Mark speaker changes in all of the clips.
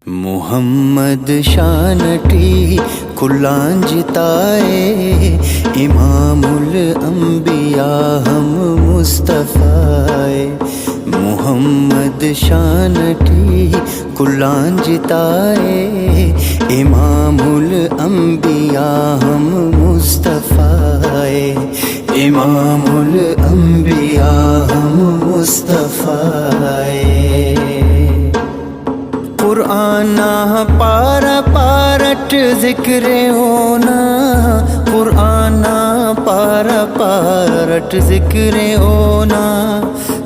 Speaker 1: محمد شانٹی کلانجتائے امام الانبیاء ہم مصطفیٰ محمد شانٹی کلانجتائے امام الانبیاء ہم مصطفیٰ امام الانبیاء ہم مصطفیٰ قرآن پارا پارٹ ذکر ہونا قرآن پارا پارٹ ذکر ہونا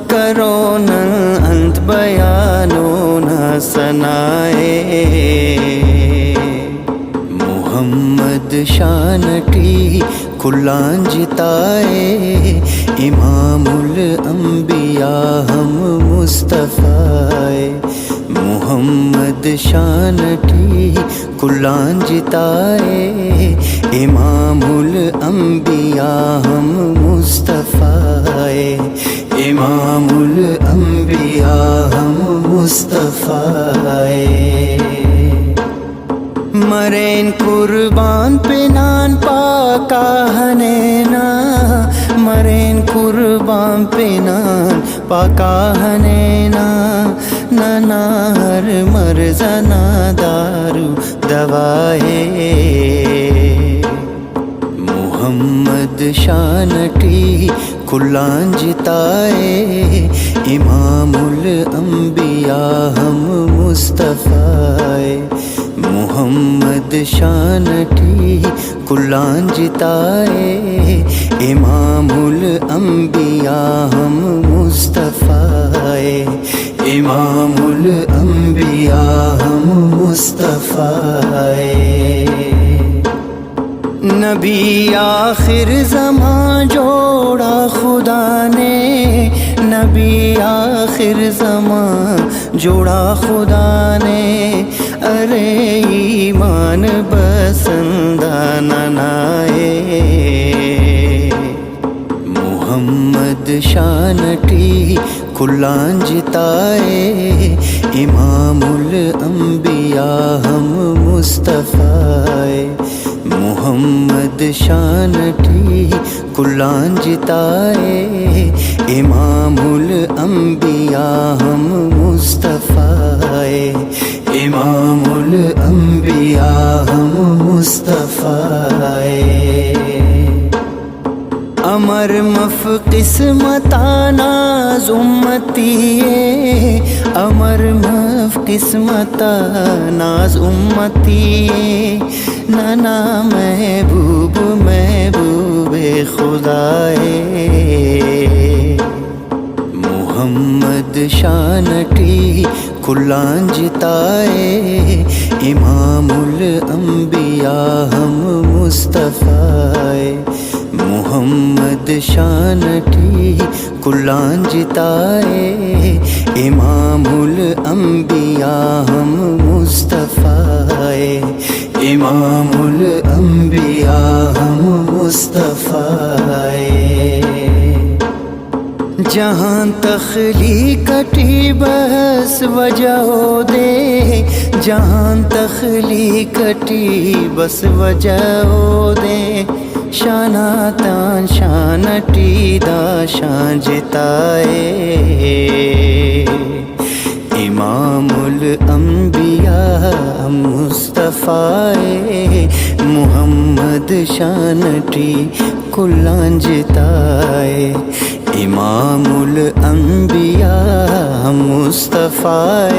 Speaker 1: کرونا انت بیانونا سنائے محمد شانٹی کلانجتائے امام الانبیاء ہم مصطفیٰ محمد شانٹی کلانجتائے امام الانبیاء ہم مصطفیٰ امام الانبیاء ہم مصطفیٰ مرین قربان پہ نان پاکا ہنینا مرین قربان پہ نان پاکا ہنینا نار مرزنا دارو دوائے محمد شانٹی کلانجتائے امام الانبیاء ہم مصطفیٰ محمد شانٹی کلانجتائے امام الانبیاء ہم مصطفیٰ امام الانبیاء ہم مصطفیٰ نبی آخر زمان جوڑا خدا نے نبی آخر زمان جوڑا خدا نے ارے ایمان بسندہ ننائے محمد شانٹی کلانجتائے امام الانبیاء ہم مصطفیٰ محمد شانٹی کلانجتائے امام الانبیاء ہم مصطفیٰ امام الانبیاء ہم مصطفیٰ امر مف قسمت ناز امتی امر مف قسمت ناز امتی نانا محبوب محبوب خدائے محمد شانٹی کلانجتائے امام الانبیاء ہم مصطفیٰ محمد شانٹی کلانجتائے امام الانبیاء ہم مصطفیٰ امام الانبیاء ہم مصطفیٰ جہاں تخلیق کٹی بس وجہ دے جہاں تخلیق کٹی بس وجہ دے شانہ تان شانٹی دا شان جتائے امام الانبیاء مصطفیٰ محمد شانٹی کلانجتائے امام الانبیاء مصطفیٰ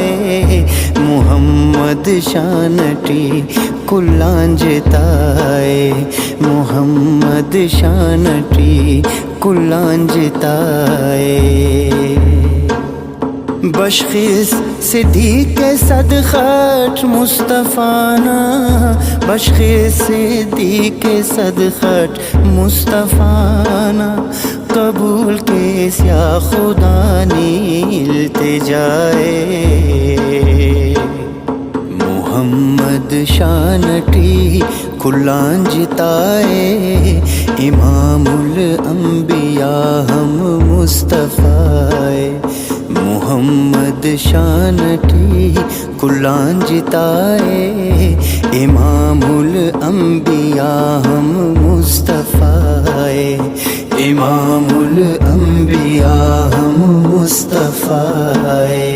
Speaker 1: محمد شانٹی کلانجتائے محمد شانٹی کلانجتائے بشخص صدیق صدقت مصطفیٰ بشخص صدیق صدقت مصطفیٰ قبول کے سیا خدا نی التجائے محمد شانٹی کلانجتائے امام الانبیاء ہم مصطفیٰ محمد شانٹی کلان جتائے امام الانبیاء ہم مصطفیٰ امام الانبیاء ہم مصطفیٰ